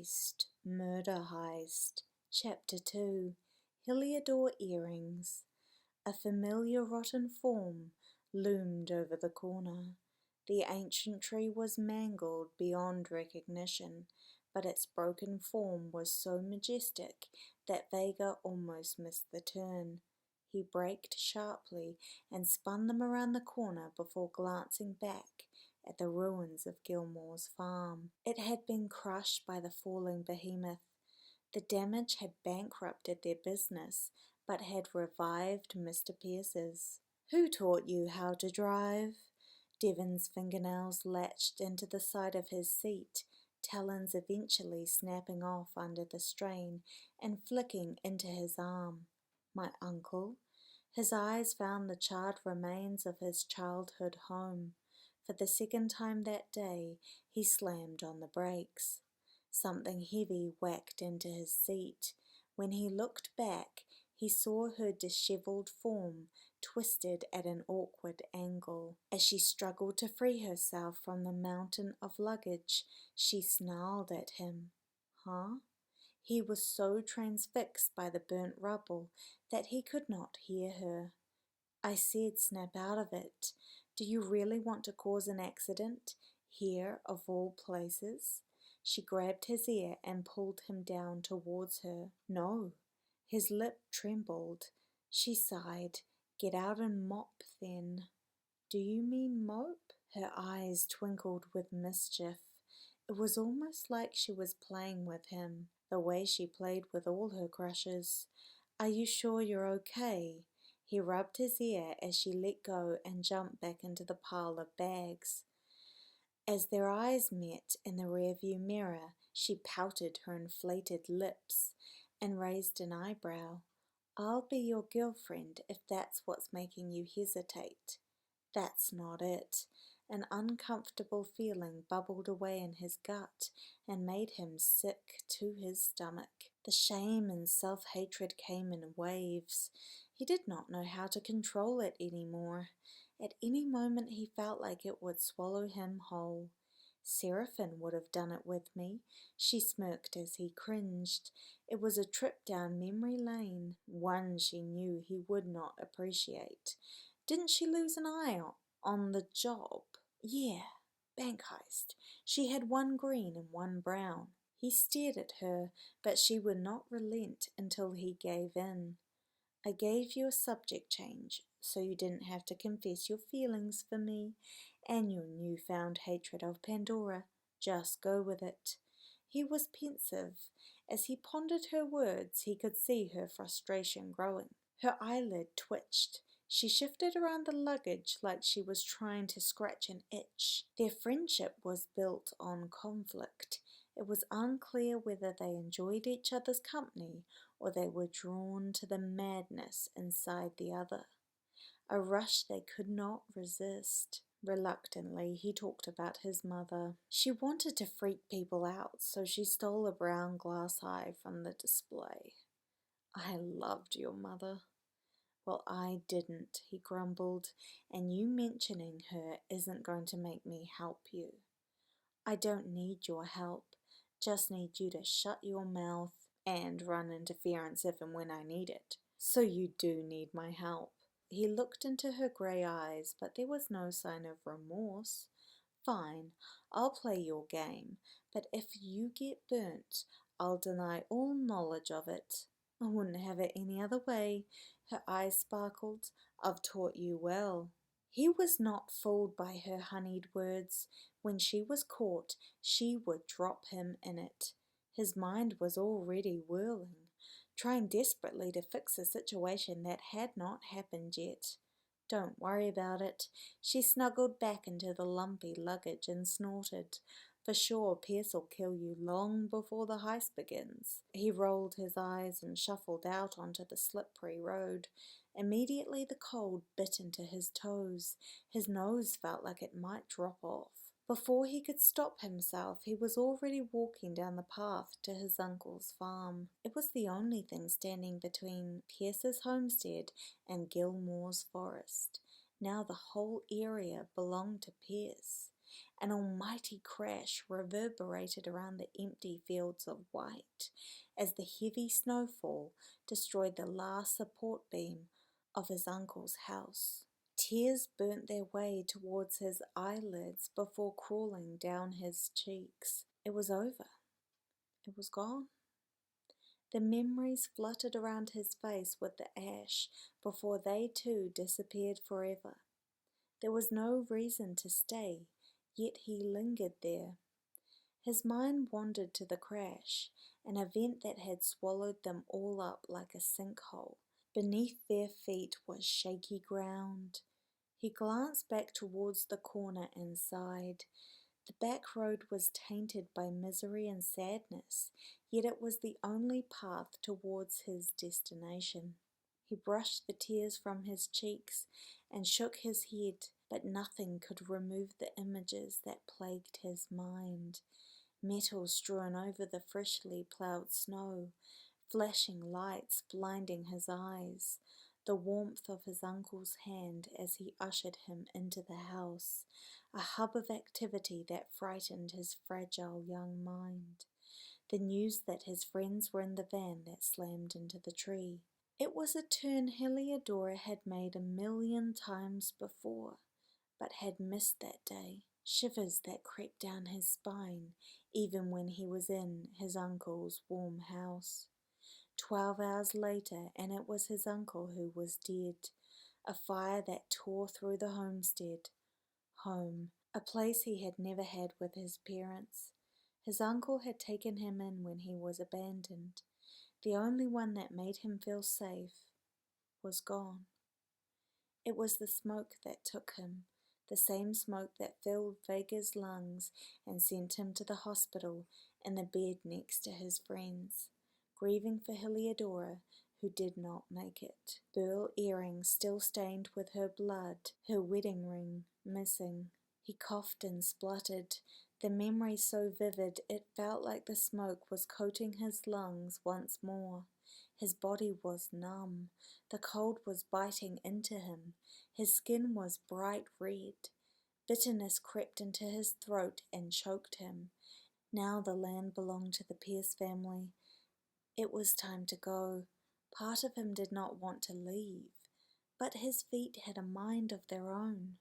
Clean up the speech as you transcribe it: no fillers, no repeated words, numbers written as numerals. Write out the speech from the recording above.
Heist, Murder Heist, Chapter 2, Heliodor Earrings. A familiar rotten form loomed over the corner. The ancient tree was mangled beyond recognition, but its broken form was so majestic that Vega almost missed the turn. He braked sharply and spun them around the corner before glancing back at the ruins of Gilmore's farm. It had been crushed by the falling behemoth. The damage had bankrupted their business, but had revived Mr. Pierce's. "Who taught you how to drive?" Devon's fingernails latched into the side of his seat, talons eventually snapping off under the strain and flicking into his arm. "My uncle." His eyes found the charred remains of his childhood home. For the second time that day, he slammed on the brakes. Something heavy whacked into his seat. When he looked back, he saw her disheveled form twisted at an awkward angle. As she struggled to free herself from the mountain of luggage, she snarled at him. "Huh?" He was so transfixed by the burnt rubble that he could not hear her. "I said snap out of it. Do you really want to cause an accident? Here, of all places?" She grabbed his ear and pulled him down towards her. "No." His lip trembled. She sighed. "Get out and mop, then." "Do you mean mope?" Her eyes twinkled with mischief. It was almost like she was playing with him, the way she played with all her crushes. "Are you sure you're okay?" He rubbed his ear as she let go and jumped back into the pile of bags. As their eyes met in the rearview mirror, she pouted her inflated lips and raised an eyebrow. "I'll be your girlfriend if that's what's making you hesitate." "That's not it." An uncomfortable feeling bubbled away in his gut and made him sick to his stomach. The shame and self-hatred came in waves. He did not know how to control it anymore. At any moment he felt like it would swallow him whole. "Seraphine would have done it with me." She smirked as he cringed. It was a trip down memory lane, one she knew he would not appreciate. Didn't she lose an eye on the job? Yeah, bank heist. She had one green and one brown. He stared at her, but she would not relent until he gave in. "I gave you a subject change, so you didn't have to confess your feelings for me and your newfound hatred of Pandora. Just go with it." He was pensive. As he pondered her words, he could see her frustration growing. Her eyelid twitched. She shifted around the luggage like she was trying to scratch an itch. Their friendship was built on conflict. It was unclear whether they enjoyed each other's company or they were drawn to the madness inside the other. A rush they could not resist. Reluctantly, he talked about his mother. She wanted to freak people out, so she stole a brown glass eye from the display. "I loved your mother." "Well, I didn't," he grumbled, "and you mentioning her isn't going to make me help you." "I don't need your help, just need you to shut your mouth and run interference if and when I need it." "So you do need my help." He looked into her grey eyes, but there was no sign of remorse. "Fine, I'll play your game, but if you get burnt, I'll deny all knowledge of it." "I wouldn't have it any other way." Her eyes sparkled. "I've taught you well." He was not fooled by her honeyed words. When she was caught, she would drop him in it. His mind was already whirling, trying desperately to fix a situation that had not happened yet. "Don't worry about it." She snuggled back into the lumpy luggage and snorted. "For sure, Pierce'll kill you long before the heist begins." He rolled his eyes and shuffled out onto the slippery road. Immediately the cold bit into his toes. His nose felt like it might drop off. Before he could stop himself, he was already walking down the path to his uncle's farm. It was the only thing standing between Pierce's homestead and Gilmore's forest. Now the whole area belonged to Pierce, An almighty crash reverberated around the empty fields of white as the heavy snowfall destroyed the last support beam of his uncle's house. Tears burnt their way towards his eyelids before crawling down his cheeks. It was over. It was gone. The memories fluttered around his face with the ash before they too disappeared forever. There was no reason to stay, yet he lingered there. His mind wandered to the crash, an event that had swallowed them all up like a sinkhole. Beneath their feet was shaky ground. He glanced back towards the corner and sighed. The back road was tainted by misery and sadness, yet it was the only path towards his destination. He brushed the tears from his cheeks and shook his head, but nothing could remove the images that plagued his mind. Metal strewn over the freshly ploughed snow, flashing lights blinding his eyes, the warmth of his uncle's hand as he ushered him into the house, a hub of activity that frightened his fragile young mind. The news that his friends were in the van that slammed into the tree. It was a turn Heliodor had made 1,000,000 times before, but had missed that day. Shivers that crept down his spine, even when he was in his uncle's warm house. 12 hours later, and it was his uncle who was dead. A fire that tore through the homestead. Home, a place he had never had with his parents. His uncle had taken him in when he was abandoned. The only one that made him feel safe was gone. It was the smoke that took him, the same smoke that filled Vega's lungs and sent him to the hospital in the bed next to his friends, grieving for Heliodor, who did not make it. Pearl earrings still stained with her blood, her wedding ring missing. He coughed and spluttered, the memory so vivid it felt like the smoke was coating his lungs once more. His body was numb. The cold was biting into him. His skin was bright red. Bitterness crept into his throat and choked him. Now the land belonged to the Pierce family. It was time to go. Part of him did not want to leave, but his feet had a mind of their own.